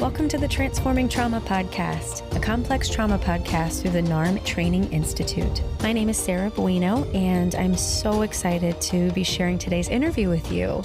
Welcome to the Transforming Trauma Podcast, a complex trauma podcast through the NARM Training Institute. My name is Sarah Buino, and I'm so excited to be sharing today's interview with you.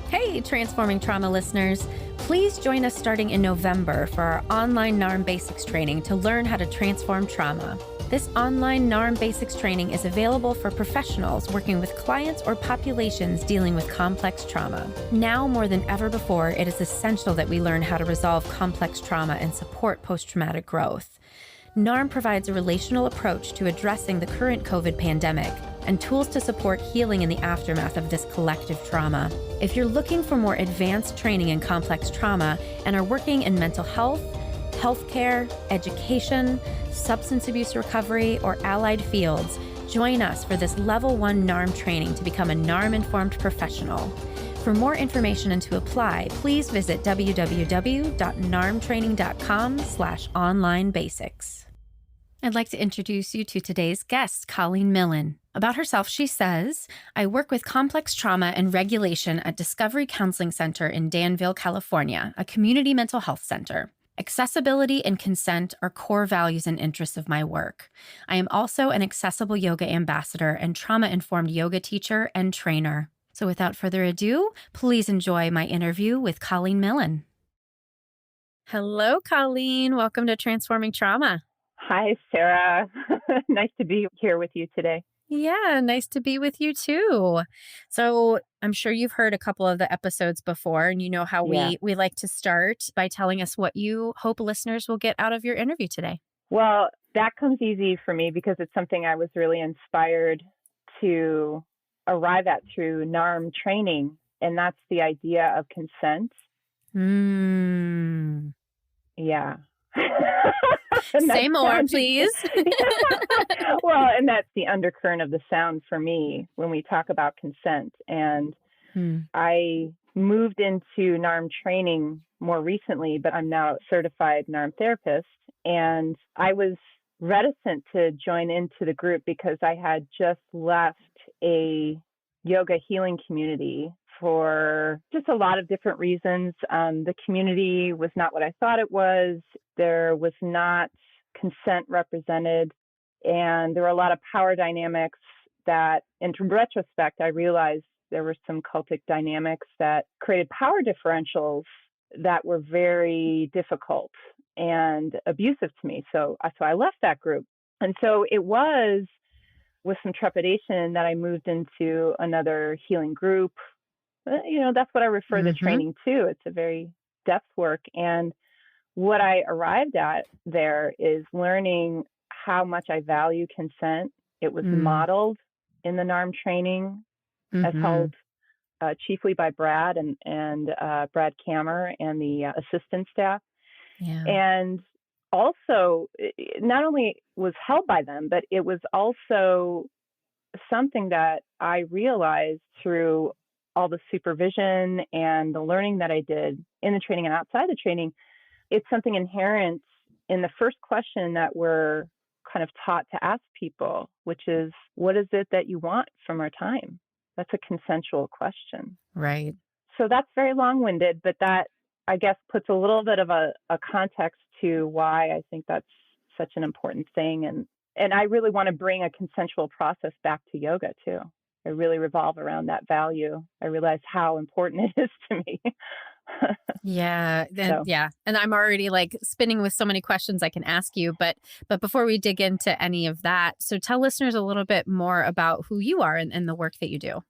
Hey, Transforming Trauma listeners. Please join us starting in November for our online NARM Basics training to learn how to transform trauma. This online NARM Basics training is available for professionals working with clients or populations dealing with complex trauma. Now more than ever before, it is essential that we learn how to resolve complex trauma and support post-traumatic growth. NARM provides a relational approach to addressing the current COVID pandemic and tools to support healing in the aftermath of this collective trauma. If you're looking for more advanced training in complex trauma and are working in mental health, healthcare, education, substance abuse recovery, or allied fields, join us for this Level 1 NARM training to become a NARM-informed professional. For more information and to apply, please visit www.narmtraining.com/online-basics. I'd like to introduce you to today's guest, Colleen Millen. About herself, she says, I work with complex trauma and regulation at Discovery Counseling Center in Danville, California, a community mental health center. Accessibility and consent are core values and interests of my work. I am also an accessible yoga ambassador and trauma-informed yoga teacher and trainer. So without further ado, please enjoy my interview with Colleen Millen. Hello, Colleen. Welcome to Transforming Trauma. Hi, Sarah. Nice to be here with you today. Yeah, nice to be with you too. So I'm sure you've heard a couple of the episodes before, and you know how we like to start by telling us what you hope listeners will get out of your interview today. Well, that comes easy for me because it's something I was really inspired to arrive at through NARM training, and that's the idea of consent. Yeah. Say more, please. Well, and that's the undercurrent of the sound for me when we talk about consent. And I moved into NARM training more recently, but I'm now a certified NARM therapist. And I was reticent to join into the group because I had just left a yoga healing community for just a lot of different reasons. The community was not what I thought it was. There was not consent represented. And there were a lot of power dynamics that, in retrospect, I realized there were some cultic dynamics that created power differentials that were very difficult and abusive to me. So I left that group. And so it was with some trepidation that I moved into another healing group. That's what I refer the training to. It's a very depth work. And what I arrived at there is learning how much I value consent. It was modeled in the NARM training as held chiefly by Brad and Brad Kammer and the assistant staff. Yeah. And also, not only was held by them, but it was also something that I realized through all the supervision and the learning that I did in the training and outside the training. It's something inherent in the first question that we're kind of taught to ask people, which is, what is it that you want from our time? That's a consensual question. Right. So that's very long-winded, but that, I guess, puts a little bit of a context to why I think that's such an important thing. And I really want to bring a consensual process back to yoga, too. I really revolve around that value. I realize how important it is to me. Yeah. And I'm already like spinning with so many questions I can ask you, but before we dig into any of that, so tell listeners a little bit more about who you are and the work that you do.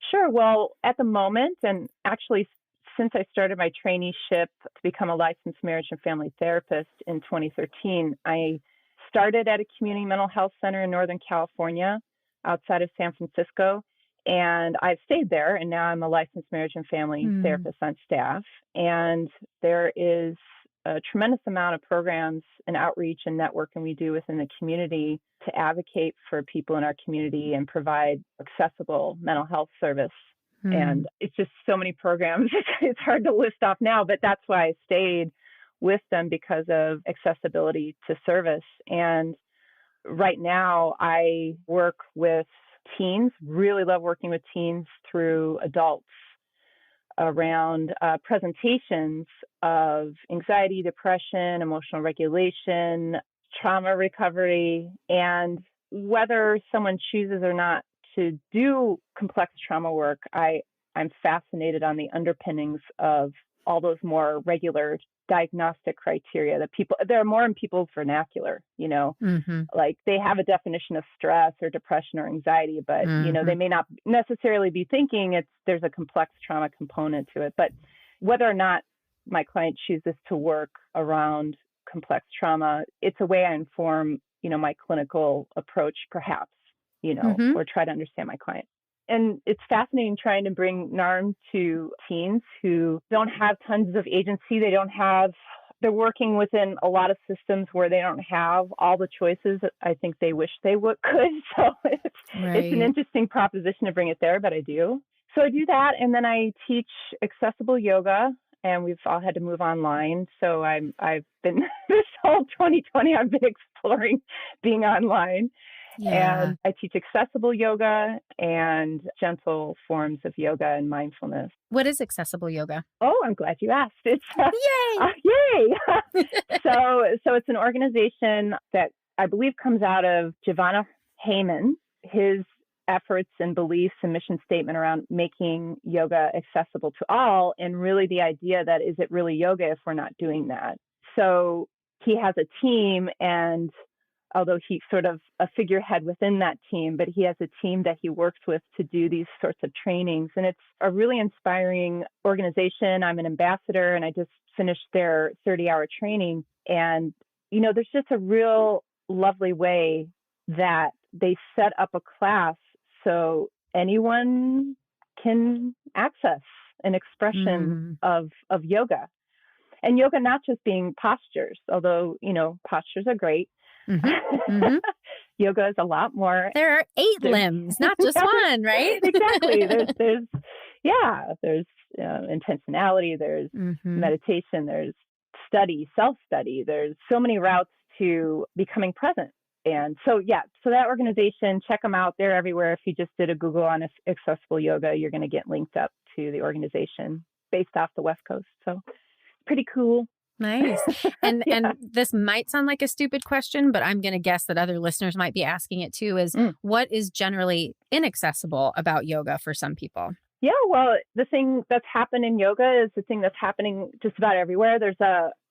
Sure. Well, at the moment, and actually since I started my traineeship to become a licensed marriage and family therapist in 2013, I started at a community mental health center in Northern California outside of San Francisco. And I've stayed there, and now I'm a licensed marriage and family therapist on staff. And there is a tremendous amount of programs and outreach and networking we do within the community to advocate for people in our community and provide accessible mental health service. And it's just so many programs. It's hard to list off now, but that's why I stayed with them, because of accessibility to service. And right now I work with teens, really love working with teens through adults around presentations of anxiety, depression, emotional regulation, trauma recovery, and whether someone chooses or not to do complex trauma work, I'm fascinated on the underpinnings of all those more regular diagnostic criteria that there are more in people's vernacular, like they have a definition of stress or depression or anxiety, but, they may not necessarily be thinking there's a complex trauma component to it. But whether or not my client chooses to work around complex trauma, it's a way I inform, my clinical approach, perhaps, or try to understand my client. And it's fascinating trying to bring NARM to teens who don't have tons of agency. They're working within a lot of systems where they don't have all the choices that I think they wish they could. So it's an interesting proposition to bring it there, but I do. So I do that. And then I teach accessible yoga, and we've all had to move online. So I've been, this whole 2020, I've been exploring being online. Yeah. And I teach accessible yoga and gentle forms of yoga and mindfulness. What is accessible yoga? Oh, I'm glad you asked. It's yay! Yay! So it's an organization that I believe comes out of Giovanna Heyman, his efforts and beliefs and mission statement around making yoga accessible to all, and really the idea that is it really yoga if we're not doing that? So he has a team, and although he's sort of a figurehead within that team, but he has a team that he works with to do these sorts of trainings. And it's a really inspiring organization. I'm an ambassador, and I just finished their 30-hour training. And, there's just a real lovely way that they set up a class so anyone can access an expression of yoga. And yoga not just being postures, although, postures are great. Yoga is a lot more. There are 8 limbs, not just one, right? Exactly. There's intentionality, there's meditation, there's study, self-study. There's so many routes to becoming present. And so that organization, check them out. They're everywhere. If you just did a Google on accessible yoga, you're going to get linked up to the organization based off the West Coast. So pretty cool. Nice. And this might sound like a stupid question, but I'm going to guess that other listeners might be asking it too, is what is generally inaccessible about yoga for some people? Yeah, well, the thing that's happened in yoga is the thing that's happening just about everywhere. There's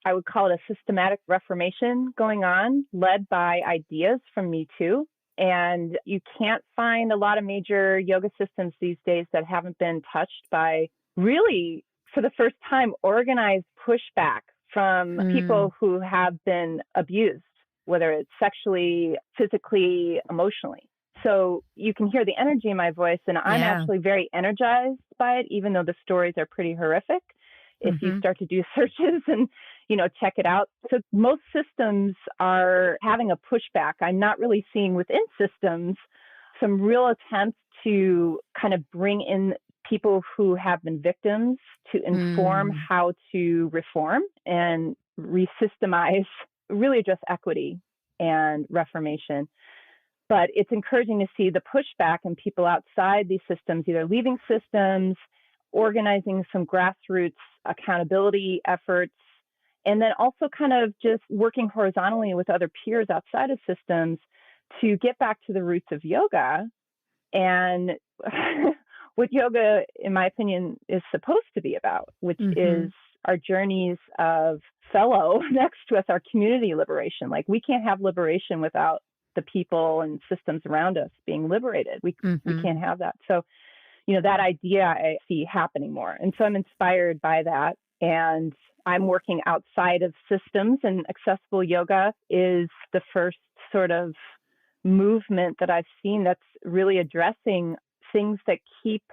I would call it a systematic reformation going on, led by ideas from Me Too. And you can't find a lot of major yoga systems these days that haven't been touched by really, for the first time, organized pushback from people who have been abused, whether it's sexually, physically, emotionally. So you can hear the energy in my voice, and I'm actually very energized by it, even though the stories are pretty horrific. If you start to do searches and, check it out. So most systems are having a pushback. I'm not really seeing within systems some real attempts to kind of bring in people who have been victims to inform how to reform and resystemize, really address equity and reformation. But it's encouraging to see the pushback and people outside these systems, either leaving systems, organizing some grassroots accountability efforts, and then also kind of just working horizontally with other peers outside of systems to get back to the roots of yoga and what yoga, in my opinion, is supposed to be about, which is our journeys of fellow next to us, our community liberation. Like, we can't have liberation without the people and systems around us being liberated. We can't have that. So, that idea I see happening more. And so I'm inspired by that. And I'm working outside of systems, and accessible yoga is the first sort of movement that I've seen that's really addressing things that keep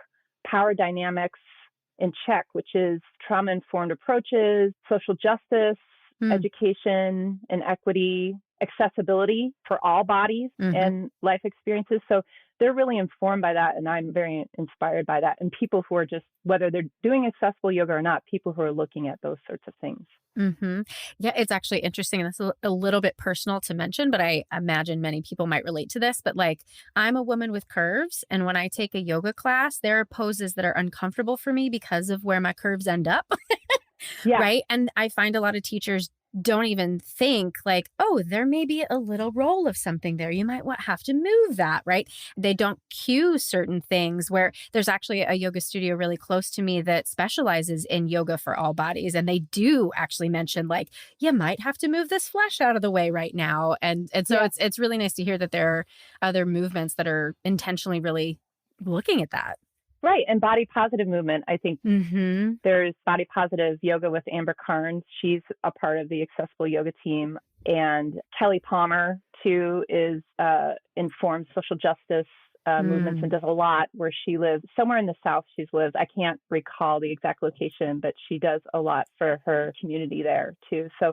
power dynamics in check, which is trauma-informed approaches, social justice, education, and equity, accessibility for all bodies and life experiences. So they're really informed by that. And I'm very inspired by that. And people who are just, whether they're doing accessible yoga or not, people who are looking at those sorts of things. Yeah, it's actually interesting. And it's a little bit personal to mention, but I imagine many people might relate to this. But like, I'm a woman with curves. And when I take a yoga class, there are poses that are uncomfortable for me because of where my curves end up. Yeah. Right. And I find a lot of teachers don't even think like, oh, there may be a little roll of something there. You might have to move that, right? They don't cue certain things where there's actually a yoga studio really close to me that specializes in yoga for all bodies. And they do actually mention like, you might have to move this flesh out of the way right now. And so it's really nice to hear that there are other movements that are intentionally really looking at that. Right. And body positive movement. I think there's body positive yoga with Amber Carnes. She's a part of the accessible yoga team. And Kelly Palmer, too, is informed social justice movements and does a lot where she lives. Somewhere in the South she's lived. I can't recall the exact location, but she does a lot for her community there, too. So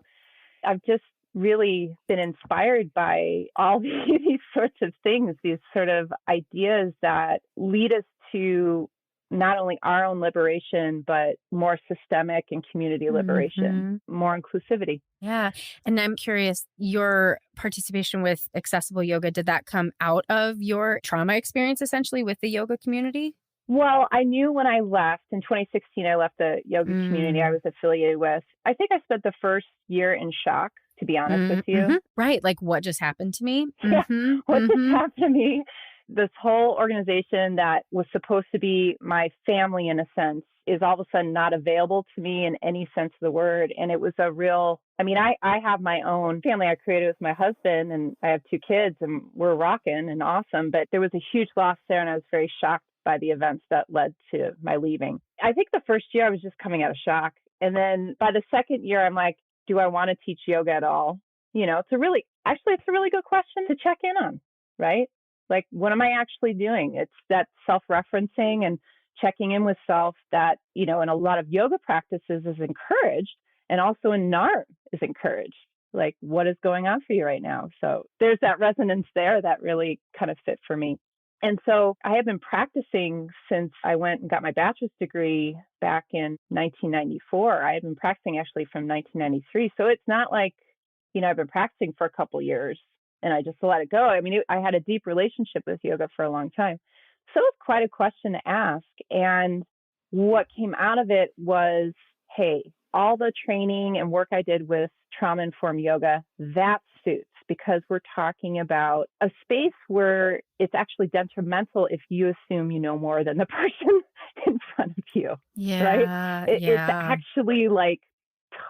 I've just really been inspired by all these sorts of things, these sort of ideas that lead us to not only our own liberation, but more systemic and community liberation, more inclusivity. Yeah. And I'm curious, your participation with accessible yoga, did that come out of your trauma experience essentially with the yoga community? Well, I knew when I left in 2016, I left the yoga community I was affiliated with. I think I spent the first year in shock, to be honest with you. Right. Like what just happened to me? Yeah. What just happened to me? This whole organization that was supposed to be my family in a sense is all of a sudden not available to me in any sense of the word. And it was a real, I mean, I have my own family I created with my husband and I have 2 kids and we're rocking and awesome, but there was a huge loss there and I was very shocked by the events that led to my leaving. I think the first year I was just coming out of shock. And then by the second year, I'm like, do I want to teach yoga at all? You know, it's a really good question to check in on, right? Like, what am I actually doing? It's that self-referencing and checking in with self that, you know, in a lot of yoga practices is encouraged and also in NARM is encouraged. Like, what is going on for you right now? So there's that resonance there that really kind of fit for me. And so I have been practicing since I went and got my bachelor's degree back in 1994. I have been practicing actually from 1993. So it's not like, you know, I've been practicing for a couple years and I just let it go. I mean, I had a deep relationship with yoga for a long time. So it's quite a question to ask. And what came out of it was, hey, all the training and work I did with trauma-informed yoga, that suits, because we're talking about a space where it's actually detrimental if you assume you know more than the person in front of you. Yeah. Right? It's actually like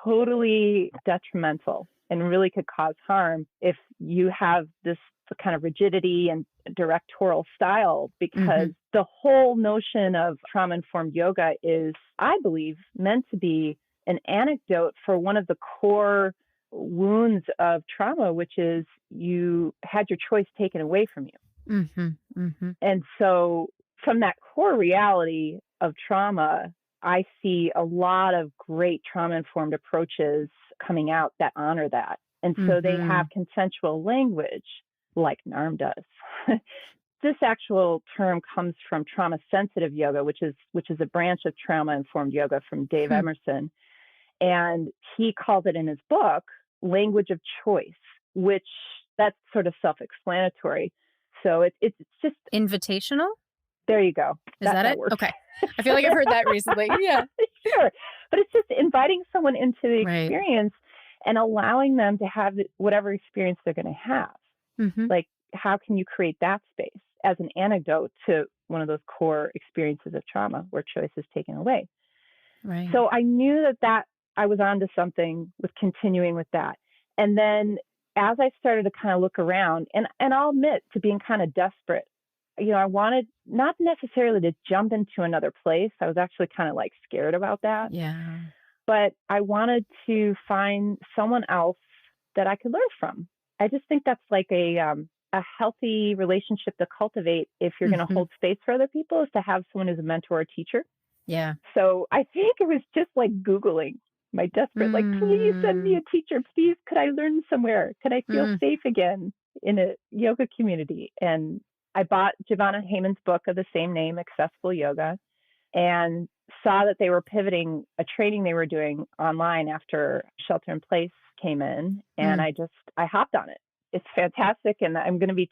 totally detrimental and really could cause harm if you have this kind of rigidity and directorial style, because the whole notion of trauma-informed yoga is, I believe, meant to be an anecdote for one of the core wounds of trauma, which is you had your choice taken away from you. And so from that core reality of trauma, I see a lot of great trauma-informed approaches coming out that honor that. And so they have consensual language like NARM does. This actual term comes from trauma-sensitive yoga, which is a branch of trauma-informed yoga from Dave Emerson. And he called it in his book, language of choice, which that's sort of self-explanatory. So it's just invitational. There you go. Is that it? Works. Okay. I feel like I've heard that recently. Yeah. Sure. But it's just inviting someone into the experience and allowing them to have whatever experience they're going to have. Like, how can you create that space as an antidote to one of those core experiences of trauma where choice is taken away? Right. So I knew that I was onto something with continuing with that. And then as I started to kind of look around, and I'll admit to being kind of desperate, you know, I wanted not necessarily to jump into another place. I was actually kind of like scared about that. Yeah. But I wanted to find someone else that I could learn from. I just think that's like a healthy relationship to cultivate if you're going to hold space for other people, is to have someone who's a mentor or teacher. Yeah. So I think it was just like Googling my desperate, like, please send me a teacher. Please, could I learn somewhere? Could I feel safe again in a yoga community? And I bought Giovanna Heyman's book of the same name, Accessible Yoga, and saw that they were pivoting a training they were doing online after shelter in place came in. And I hopped on it. It's fantastic. And I'm going to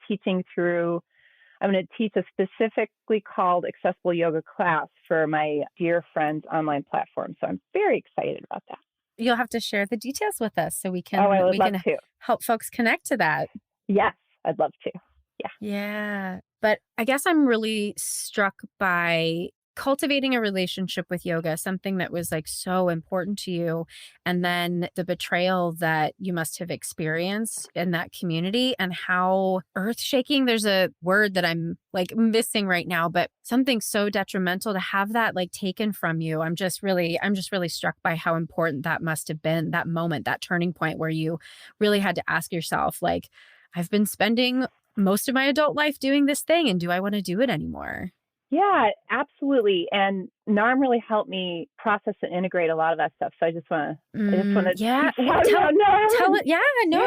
teach a specifically called Accessible Yoga class for my dear friend's online platform. So I'm very excited about that. You'll have to share the details with us so we can, I would love to help folks connect to that. Yes, I'd love to. Yeah. Yeah. But I guess I'm really struck by cultivating a relationship with yoga, something that was like so important to you. And then the betrayal that you must have experienced in that community and how earth shaking, there's a word that I'm like missing right now, but something so detrimental to have that like taken from you. I'm just really struck by how important that must have been, that moment, that turning point where you really had to ask yourself, like, I've been spending most of my adult life doing this thing, and do I want to do it anymore? Yeah, absolutely. And NARM really helped me process and integrate a lot of that stuff. So I just want to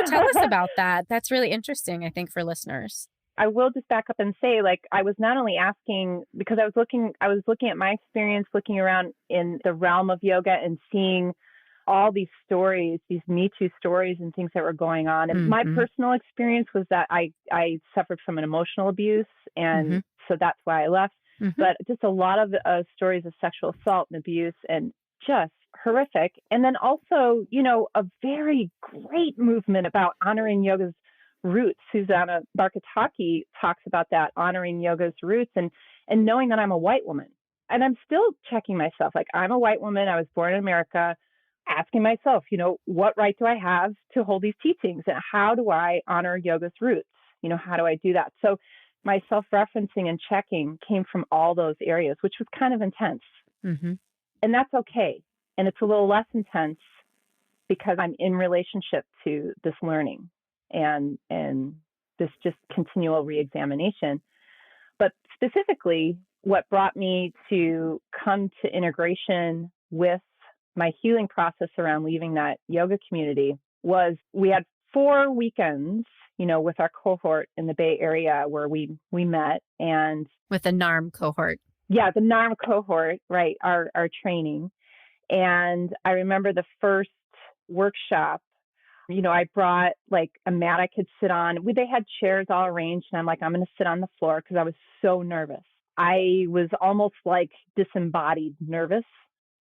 tell us about that. That's really interesting, I think, for listeners. I will just back up and say, like, I was not only asking because I was looking at my experience, looking around in the realm of yoga and seeing all these stories, these Me Too stories and things that were going on. And my personal experience was that I suffered from an emotional abuse. And so that's why I left. But just a lot of stories of sexual assault and abuse and just horrific. And then also, a very great movement about honoring yoga's roots. Susanna Barkataki talks about that, honoring yoga's roots and knowing that I'm a white woman. And I'm still checking myself. Like, I'm a white woman. I was born in America, asking myself, what right do I have to hold these teachings? And how do I honor yoga's roots? How do I do that? So my self-referencing and checking came from all those areas, which was kind of intense. And that's okay. And it's a little less intense because I'm in relationship to this learning and this just continual reexamination. But specifically, what brought me to come to integration with my healing process around leaving that yoga community was we had 4 weekends, with our cohort in the Bay Area where we met. And with the NARM cohort. Yeah, the NARM cohort, right, our training. And I remember the first workshop, I brought like a mat I could sit on. They had chairs all arranged, and I'm like, I'm going to sit on the floor because I was so nervous. I was almost like disembodied nervous.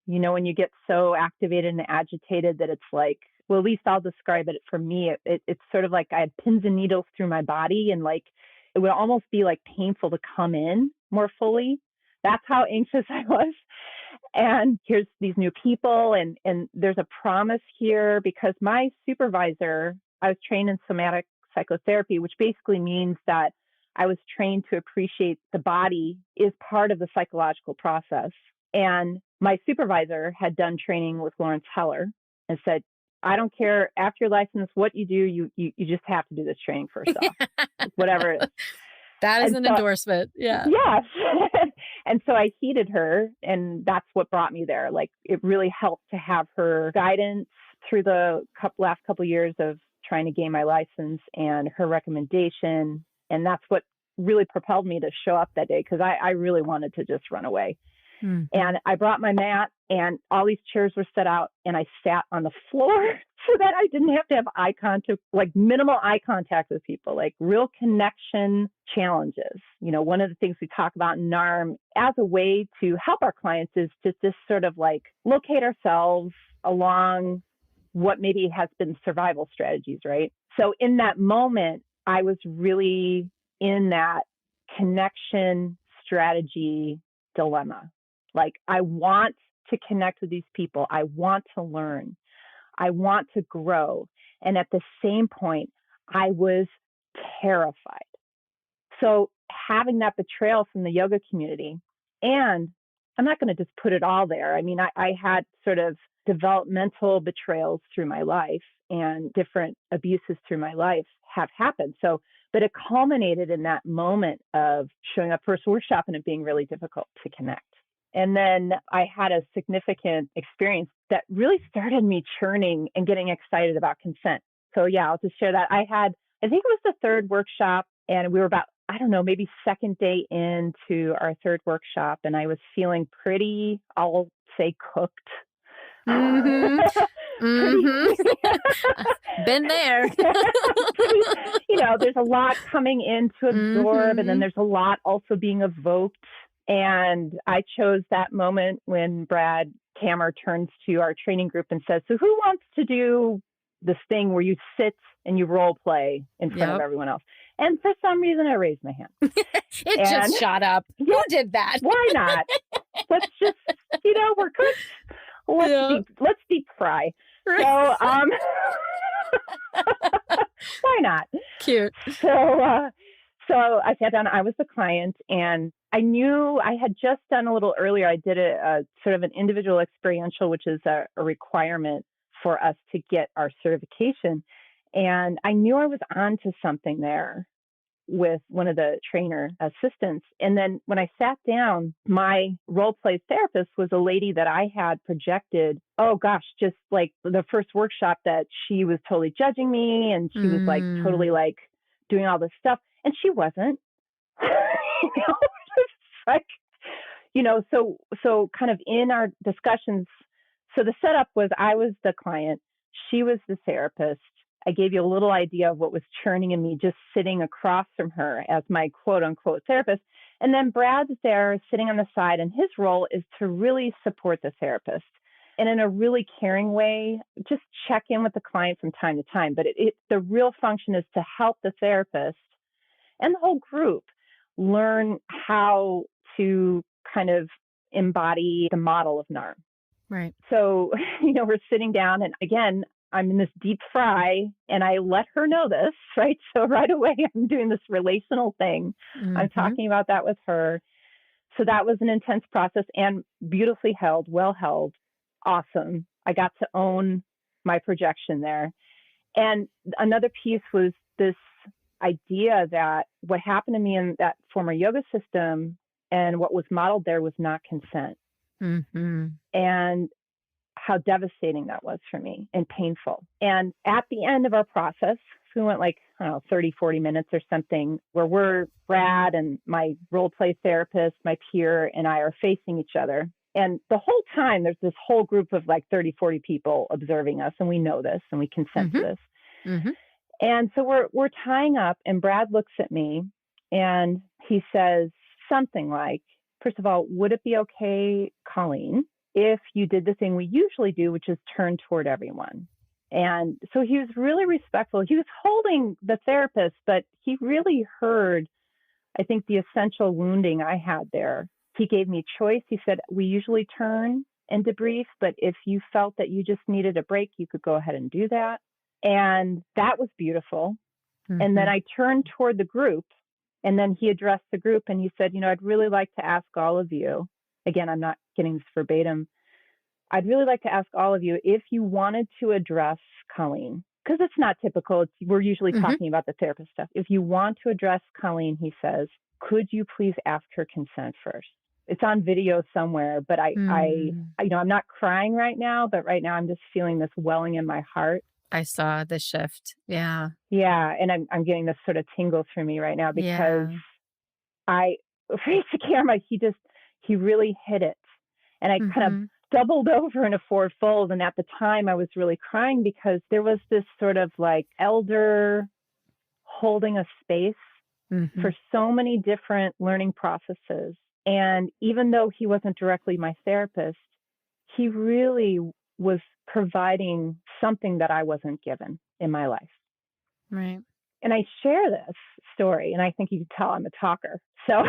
When you get so activated and agitated that it's like, well, at least I'll describe it for me. It's sort of like I had pins and needles through my body, and like it would almost be like painful to come in more fully. That's how anxious I was. And here's these new people, and there's a promise here because my supervisor, I was trained in somatic psychotherapy, which basically means that I was trained to appreciate the body is part of the psychological process. And my supervisor had done training with Lawrence Heller and said, I don't care after your license what you do, you just have to do this training first off, whatever it is. That is an endorsement. Yeah. Yes. And so I heeded her, and that's what brought me there. Like, it really helped to have her guidance through the last couple of years of trying to gain my license and her recommendation. And that's what really propelled me to show up that day because I really wanted to just run away. And I brought my mat, and all these chairs were set out, and I sat on the floor so that I didn't have to have eye contact, like minimal eye contact with people, like real connection challenges. One of the things we talk about in NARM as a way to help our clients is to just sort of like locate ourselves along what maybe has been survival strategies, right? So in that moment, I was really in that connection strategy dilemma. Like, I want to connect with these people. I want to learn. I want to grow. And at the same point, I was terrified. So having that betrayal from the yoga community, and I'm not going to just put it all there. I mean, I had sort of developmental betrayals through my life, and different abuses through my life have happened. So, but it culminated in that moment of showing up for a workshop and it being really difficult to connect. And then I had a significant experience that really started me churning and getting excited about consent. So yeah, I'll just share that. I think it was the third workshop, and we were about, I don't know, maybe second day into our third workshop, and I was feeling pretty, I'll say, cooked. Mm-hmm. Mm-hmm. Been there. There's a lot coming in to absorb, and then there's a lot also being evoked. And I chose that moment when Brad Kammer turns to our training group and says, so who wants to do this thing where you sit and you role play in front of everyone else? And for some reason, I raised my hand. It just shot up. Yeah, who did that? Why not? Let's just, we're cooked. Let's deep fry. So, why not? Cute. So I sat down, I was the client, and I knew I had just done a little earlier. I did a sort of an individual experiential, which is a requirement for us to get our certification. And I knew I was onto something there with one of the trainer assistants. And then when I sat down, my role play therapist was a lady that I had projected, just like the first workshop, that she was totally judging me, and she was like totally like doing all this stuff. And she wasn't. So kind of in our discussions, so the setup was I was the client, she was the therapist. I gave you a little idea of what was churning in me just sitting across from her as my quote unquote therapist. And then Brad's there sitting on the side, and his role is to really support the therapist. And in a really caring way, just check in with the client from time to time. But the real function is to help the therapist and the whole group learn how to kind of embody the model of NARM. Right. So, we're sitting down, and again, I'm in this deep fry, and I let her know this, right? So right away, I'm doing this relational thing. Mm-hmm. I'm talking about that with her. So that was an intense process, and beautifully held, well held, awesome. I got to own my projection there. And another piece was this idea that what happened to me in that former yoga system and what was modeled there was not consent. Mm-hmm. And how devastating that was for me and painful. And at the end of our process, we went 30, 40 minutes or something, where Brad and my role play therapist, my peer, and I are facing each other. And the whole time there's this whole group of 30, 40 people observing us. And we know this and we consent to this. Mm-hmm. And so we're tying up, and Brad looks at me and he says something like, first of all, would it be okay, Colleen, if you did the thing we usually do, which is turn toward everyone? And so he was really respectful. He was holding the therapist, but he really heard, I think, the essential wounding I had there. He gave me choice. He said, we usually turn and debrief, but if you felt that you just needed a break, you could go ahead and do that. And that was beautiful. Mm-hmm. And then I turned toward the group, and then he addressed the group, and he said, I'd really like to ask all of you, again, I'm not getting this verbatim, I'd really like to ask all of you if you wanted to address Colleen, because it's not typical. We're usually talking about the therapist stuff. If you want to address Colleen, he says, could you please ask her consent first? It's on video somewhere, but I'm not crying right now, but right now I'm just feeling this welling in my heart. I saw the shift. Yeah. Yeah. And I'm getting this sort of tingle through me right now because face the camera, he really hit it. And I kind of doubled over in a forward fold. And at the time I was really crying because there was this sort of elder holding a space for so many different learning processes. And even though he wasn't directly my therapist, he really was providing something that I wasn't given in my life. Right. And I share this story, and I think you can tell I'm a talker. So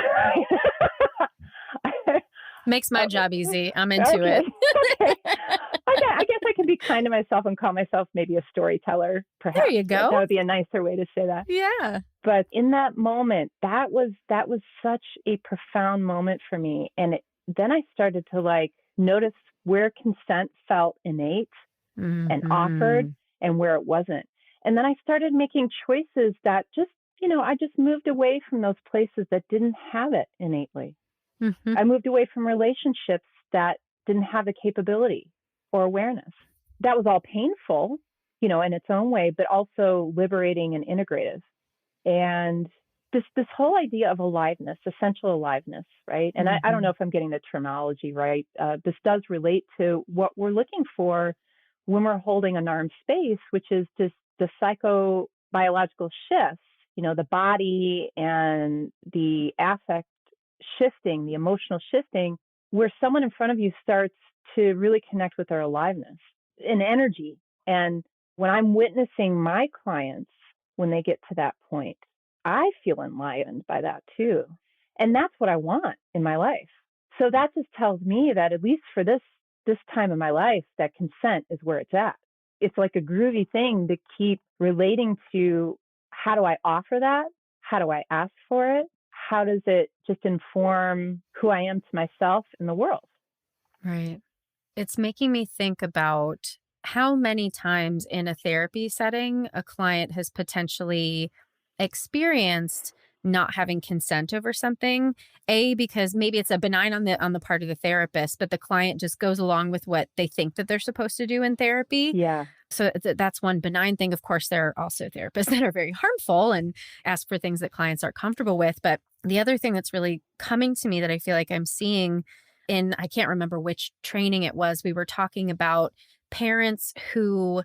makes my job easy. I'm into it. Okay. I guess I can be kind to myself and call myself maybe a stories-teller, perhaps. There you go. That would be a nicer way to say that. Yeah. But in that moment, that was such a profound moment for me. And then I started to notice where consent felt innate and offered and where it wasn't. And then I started making choices that just, I just moved away from those places that didn't have it innately. Mm-hmm. I moved away from relationships that didn't have the capability or awareness. That was all painful, in its own way, but also liberating and integrative. And this whole idea of aliveness, essential aliveness, right? And I don't know if I'm getting the terminology right. This does relate to what we're looking for when we're holding a NARM space, which is the psychobiological shifts, the body and the affect shifting, the emotional shifting, where someone in front of you starts to really connect with their aliveness and energy. And when I'm witnessing my clients, when they get to that point, I feel enlivened by that too. And that's what I want in my life. So that just tells me that at least for this time in my life, that consent is where it's at. It's like a groovy thing to keep relating to. How do I offer that? How do I ask for it? How does it just inform who I am to myself and the world? Right. It's making me think about how many times in a therapy setting a client has potentially experienced not having consent over something, because maybe it's a benign on the part of the therapist, but the client just goes along with what they think that they're supposed to do in therapy. Yeah. So that's one benign thing. Of course, there are also therapists that are very harmful and ask for things that clients aren't comfortable with. But the other thing that's really coming to me that I feel like I'm seeing I can't remember which training it was, we were talking about parents who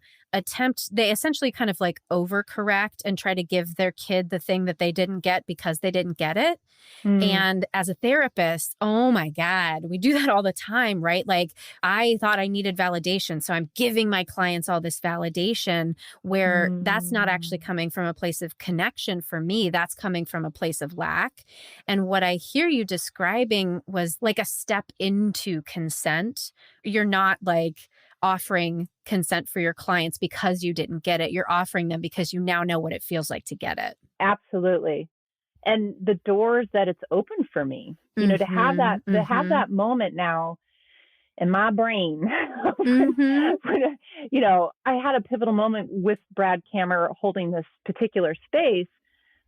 they essentially kind of like overcorrect and try to give their kid the thing that they didn't get because they didn't get it. And as a therapist, oh my God, we do that all the time, right? Like I thought I needed validation. So I'm giving my clients all this validation where that's not actually coming from a place of connection for me. That's coming from a place of lack. And what I hear you describing was like a step into consent. You're not like offering consent for your clients because you didn't get it. You're offering them because you now know what it feels like to get it. Absolutely. And the doors that it's opened for me, to have that moment now in my brain. I had a pivotal moment with Brad Kammer holding this particular space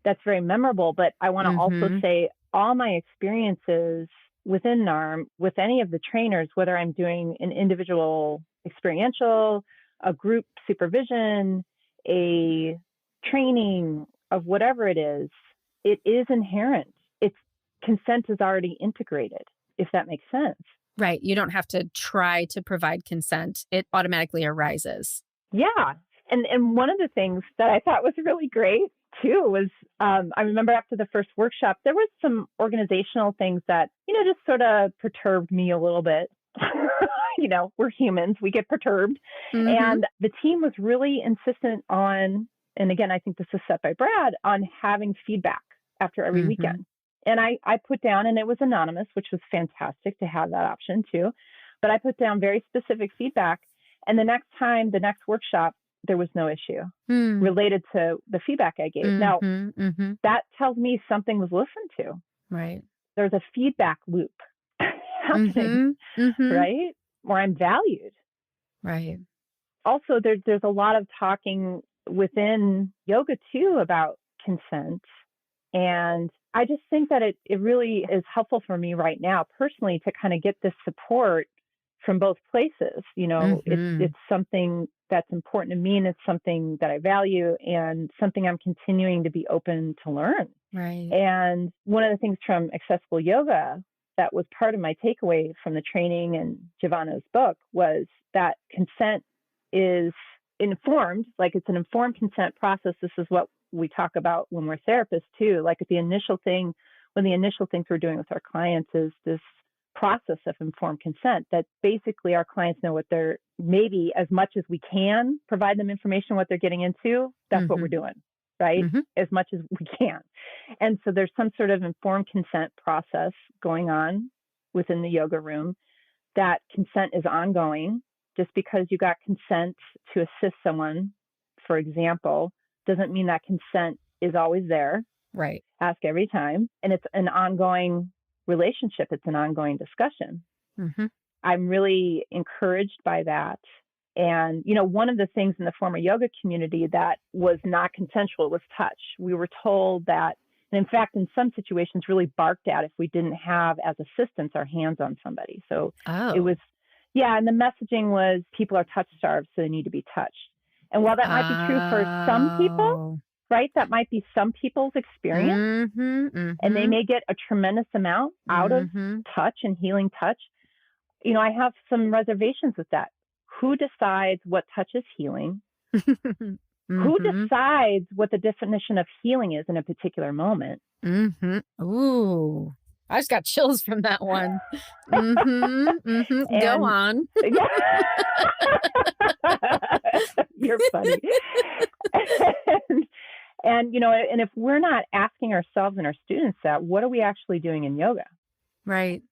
that's very memorable, but I want to also say all my experiences within NARM, with any of the trainers, whether I'm doing an individual experiential, a group supervision, a training of whatever it is inherent. Consent is already integrated, if that makes sense. Right. You don't have to try to provide consent. It automatically arises. Yeah. And one of the things that I thought was really great too was, I remember after the first workshop, there was some organizational things that, just sort of perturbed me a little bit. We're humans, we get perturbed. And the team was really insistent on, and again, I think this is set by Brad, on having feedback after every weekend. And I put down, and it was anonymous, which was fantastic to have that option too. But I put down very specific feedback. And the next workshop, there was no issue related to the feedback I gave. Now, that tells me something was listened to. Right. There's a feedback loop happening, right? Where I'm valued. Right. Also, there's a lot of talking within yoga too about consent. And I just think that it really is helpful for me right now personally to kind of get this support from both places. It's something that's important to me, and it's something that I value, and something I'm continuing to be open to learn. Right. And one of the things from accessible yoga that was part of my takeaway from the training and Giovanna's book was that consent is informed, like it's an informed consent process. This is what we talk about when we're therapists too. Like the initial things we're doing with our clients is this process of informed consent, that basically our clients know what they're, maybe as much as we can provide them information, what they're getting into. That's what we're doing, right? As much as we can. And so there's some sort of informed consent process going on within the yoga room. That consent is ongoing. Just because you got consent to assist someone, for example, doesn't mean that consent is always there. Right. Ask every time. And it's an ongoing relationship. It's an ongoing discussion. I'm really encouraged by that. And, one of the things in the former yoga community that was not consensual was touch. We were told that And in fact, in some situations, really barked at if we didn't have as assistants our hands on somebody. So it was, and the messaging was people are touch starved, so they need to be touched. And while that might be true for some people, right, that might be some people's experience, and they may get a tremendous amount out of touch and healing touch. I have some reservations with that. Who decides what touch is healing? Who decides what the definition of healing is in a particular moment? Ooh, I just got chills from that one. Go on. You're funny. And if we're not asking ourselves and our students that, what are we actually doing in yoga? Right.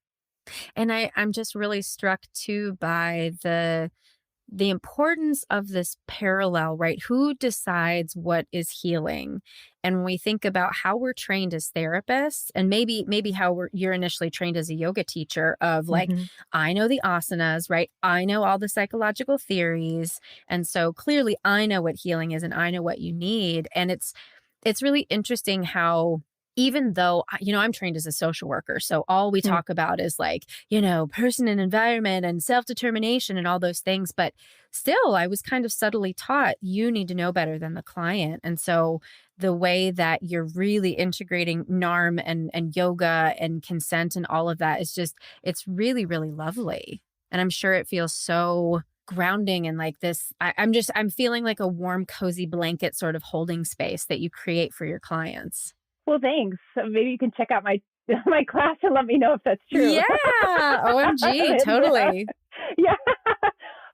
And I'm just really struck too by the importance of this parallel, right? Who decides what is healing? And when we think about how we're trained as therapists, and maybe how you're initially trained as a yoga teacher, of like, I know the asanas, right? I know all the psychological theories. And so clearly I know what healing is and I know what you need. And it's really interesting how, even though, I'm trained as a social worker, so all we talk about is like, person and environment and self-determination and all those things. But still, I was kind of subtly taught, you need to know better than the client. And so the way that you're really integrating NARM and yoga and consent and all of that is just, it's really, really lovely. And I'm sure it feels so grounding and like this, I'm feeling like a warm, cozy blanket sort of holding space that you create for your clients. Well, thanks. So maybe you can check out my class and let me know if that's true. Yeah. OMG. Totally. Yeah.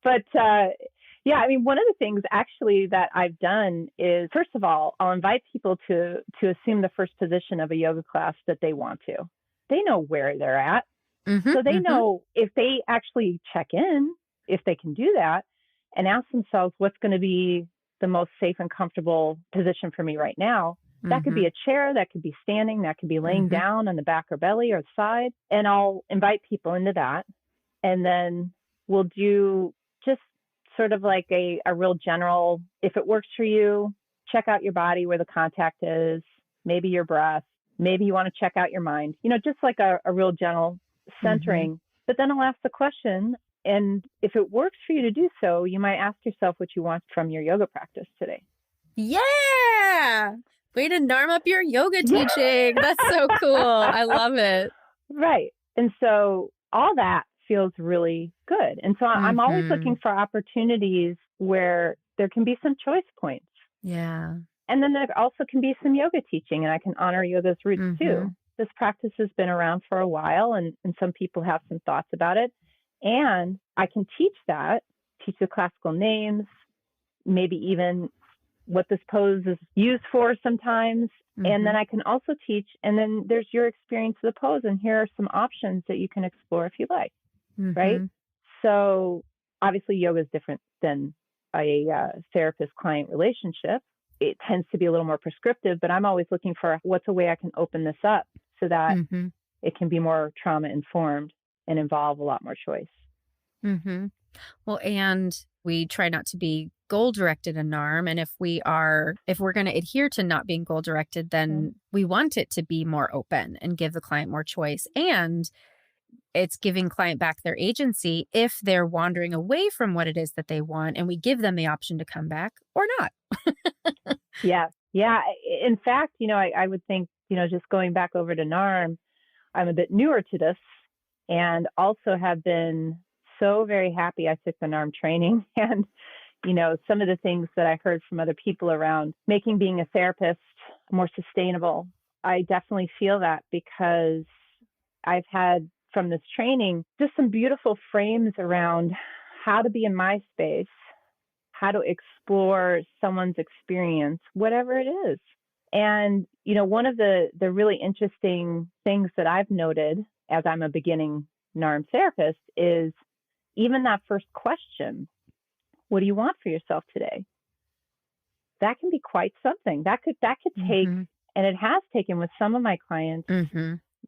But one of the things actually that I've done is, first of all, I'll invite people to assume the first position of a yoga class that they want to. They know where they're at. So they know if they actually check in, if they can do that and ask themselves what's going to be the most safe and comfortable position for me right now. That could be a chair, that could be standing, that could be laying down on the back or belly or the side. And I'll invite people into that. And then we'll do just sort of like a real general, if it works for you, check out your body where the contact is, maybe your breath, maybe you want to check out your mind, just like a real general centering. But then I'll ask the question, and if it works for you to do so, you might ask yourself what you want from your yoga practice today. Yeah. Way to NARM up your yoga teaching. That's so cool. I love it. Right. And so all that feels really good. And so I'm always looking for opportunities where there can be some choice points. Yeah. And then there also can be some yoga teaching, and I can honor yoga's roots too. This practice has been around for a while, and some people have some thoughts about it. And I can teach the classical names, maybe even what this pose is used for sometimes. And then I can also teach, and then there's your experience of the pose, and here are some options that you can explore if you like, right? So obviously yoga is different than a therapist-client relationship. It tends to be a little more prescriptive, but I'm always looking for what's a way I can open this up so that it can be more trauma-informed and involve a lot more choice. Well, and we try not to be goal-directed in NARM. And if we're going to adhere to not being goal-directed, then we want it to be more open and give the client more choice. And it's giving client back their agency if they're wandering away from what it is that they want, and we give them the option to come back or not. Yeah. In fact, I would think, just going back over to NARM, I'm a bit newer to this and also have been so very happy I took the NARM training. And, some of the things that I heard from other people around making being a therapist more sustainable, I definitely feel that, because I've had from this training just some beautiful frames around how to be in my space, how to explore someone's experience, whatever it is. And, one of the really interesting things that I've noted as I'm a beginning NARM therapist is even that first question, what do you want for yourself today? That can be quite something. That could take, and it has taken with some of my clients,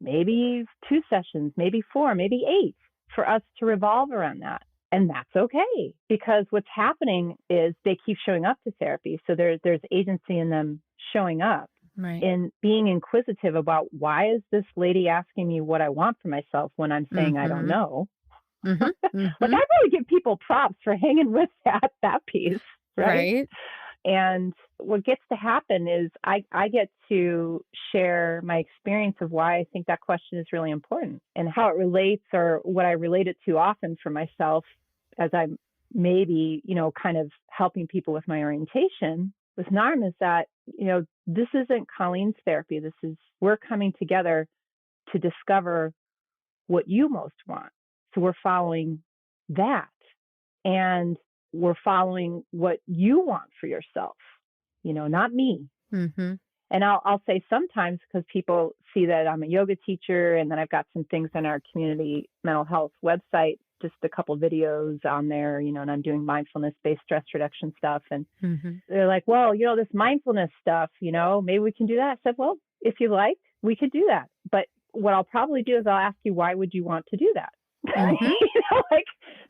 maybe 2 sessions, maybe 4, maybe 8, for us to revolve around that. And that's okay, because what's happening is they keep showing up to therapy. So there's agency in them showing up. Right. in being inquisitive about, why is this lady asking me what I want for myself when I'm saying I don't know? Mm-hmm. Like, I really give people props for hanging with that piece, right? Right. And what gets to happen is I get to share my experience of why I think that question is really important, and how it relates, or what I relate it to often for myself, as I'm maybe, kind of helping people with my orientation with NARM, is that, this isn't Colleen's therapy. We're coming together to discover what you most want. So we're following that. And we're following what you want for yourself, not me. Mm-hmm. And I'll say sometimes, because people see that I'm a yoga teacher, and then I've got some things on our community mental health website, just a couple videos on there, and I'm doing mindfulness-based stress reduction stuff. And they're like, well, this mindfulness stuff, maybe we can do that. I said, well, if you like, we could do that. But what I'll probably do is I'll ask you, why would you want to do that?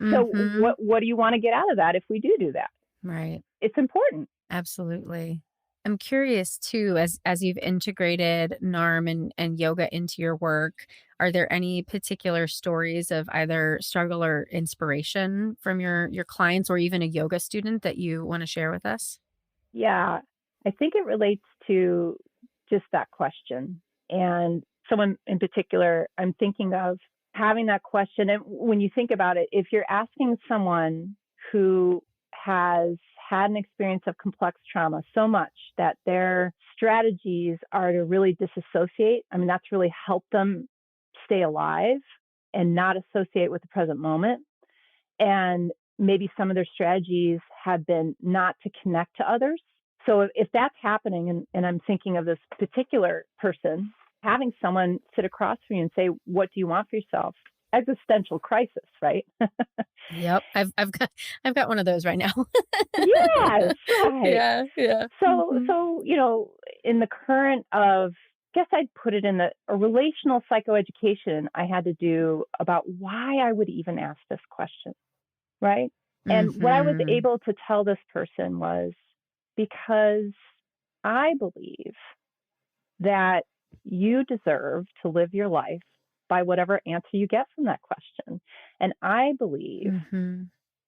So what do you want to get out of that if we do that? Right. It's important. Absolutely. I'm curious too, as you've integrated NARM and yoga into your work, are there any particular stories of either struggle or inspiration from your clients, or even a yoga student, that you want to share with us? Yeah, I think it relates to just that question. And someone in particular, I'm thinking of having that question. And when you think about it, if you're asking someone who has had an experience of complex trauma so much that their strategies are to really disassociate, that's really helped them stay alive and not associate with the present moment. And maybe some of their strategies have been not to connect to others. So if that's happening, and I'm thinking of this particular person, having someone sit across from you and say, what do you want for yourself? Existential crisis, right? Yep. I've got one of those right now. Yes, right. Yeah. So, in the current of, guess I'd put it in a relational psychoeducation I had to do about why I would even ask this question, right? And what I was able to tell this person was, because I believe that you deserve to live your life by whatever answer you get from that question. And I believe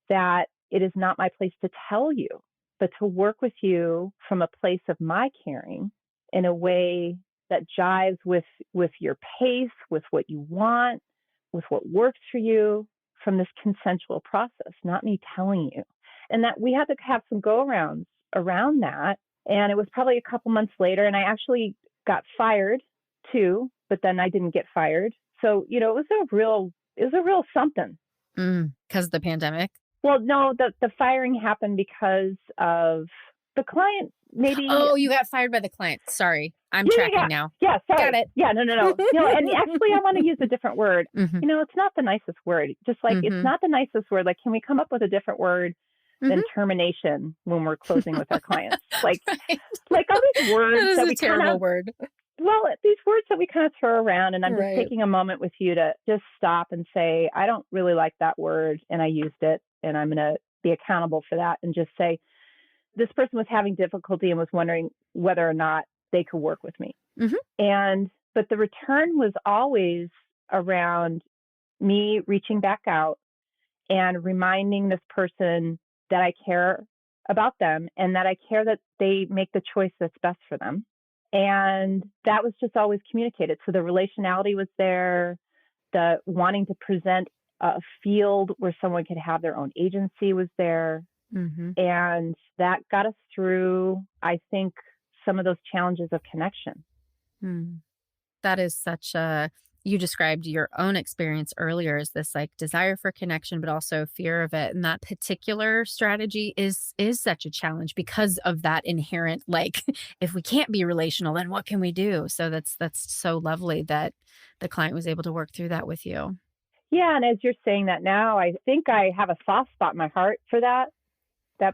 that it is not my place to tell you, but to work with you from a place of my caring in a way that jives with your pace, with what you want, with what works for you, from this consensual process, not me telling you. And that we had to have some go-arounds around that. And it was probably a couple months later, and I actually got fired too, but then I didn't get fired. So, it was a real something. Because of the pandemic? Well, no, the firing happened because of the client, maybe. Oh, you got fired by the client. Sorry. I'm tracking now. Yeah, sorry. Got it. Yeah, no. And actually, I want to use a different word. It's not the nicest word. Just like, it's not the nicest word. Like, can we come up with a different word than termination when we're closing with our clients? Like, like all these words that we terrible word. Well, these words that we kind of throw around, and I'm just taking a moment with you to just stop and say, I don't really like that word, and I used it, and I'm going to be accountable for that, and just say, this person was having difficulty and was wondering whether or not they could work with me. But the return was always around me reaching back out and reminding this person that I care about them, and that I care that they make the choice that's best for them. And that was just always communicated. So the relationality was there, the wanting to present a field where someone could have their own agency was there. And that got us through, I think, some of those challenges of connection. That is you described your own experience earlier as this like desire for connection, but also fear of it. And that particular strategy is such a challenge because of that inherent, like, if we can't be relational, then what can we do? So that's so lovely that the client was able to work through that with you. Yeah. And as you're saying that now, I think I have a soft spot in my heart for that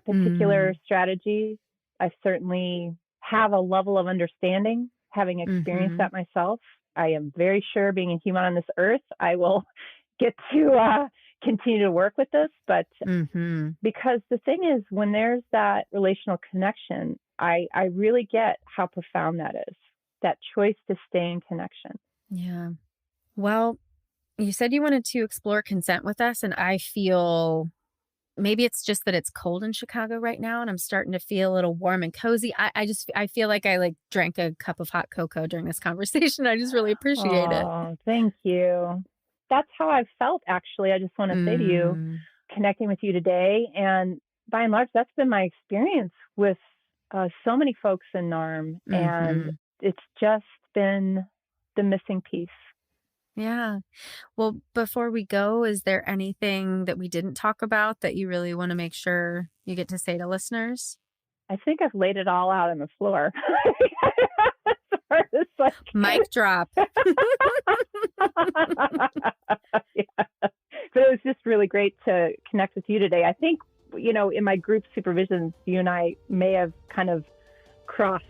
particular strategy. I certainly have a level of understanding, having experienced that myself. I am very sure, being a human on this earth, I will get to continue to work with this, but because the thing is, when there's that relational connection, I really get how profound that is, that choice to stay in connection. Yeah. Well, you said you wanted to explore consent with us, and I feel maybe it's just that it's cold in Chicago right now, and I'm starting to feel a little warm and cozy. I feel like I like drank a cup of hot cocoa during this conversation. I just really appreciate it. Oh, thank you. That's how I've felt, actually. I just want to say to you, connecting with you today, and by and large, that's been my experience with so many folks in NARM, and it's just been the missing piece. Yeah. Well, before we go, is there anything that we didn't talk about that you really want to make sure you get to say to listeners? I think I've laid it all out on the floor. Mic drop. Yeah. But it was just really great to connect with you today. I think, in my group supervisions, you and I may have kind of crossed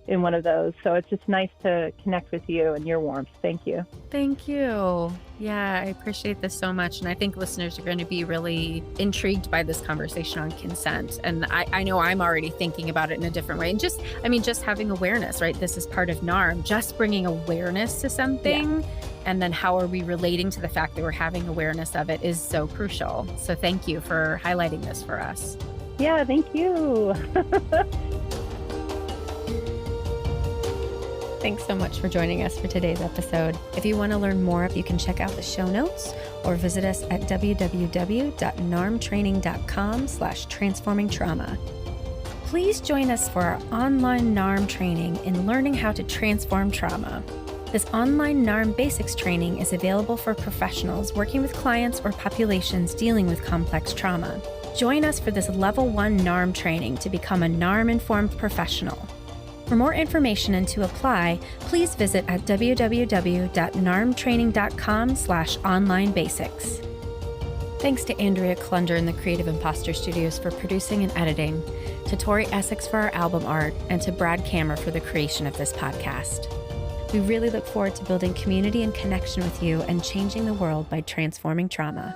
in one of those. So it's just nice to connect with you and your warmth. Thank you. Thank you. Yeah, I appreciate this so much. And I think listeners are going to be really intrigued by this conversation on consent. And I know I'm already thinking about it in a different way. And just having awareness, right? This is part of NARM, just bringing awareness to something. Yeah. And then how are we relating to the fact that we're having awareness of it is so crucial. So thank you for highlighting this for us. Yeah, thank you. Thanks so much for joining us for today's episode. If you want to learn more, you can check out the show notes or visit us at www.narmtraining.com/transformingtrauma. Please join us for our online NARM training in learning how to transform trauma. This online NARM basics training is available for professionals working with clients or populations dealing with complex trauma. Join us for this level 1 NARM training to become a NARM-informed professional. For more information and to apply, please visit at www.narmtraining.com/online-basics. Thanks to Andrea Klunder and the Creative Imposter Studios for producing and editing, to Tori Essex for our album art, and to Brad Kammer for the creation of this podcast. We really look forward to building community and connection with you and changing the world by transforming trauma.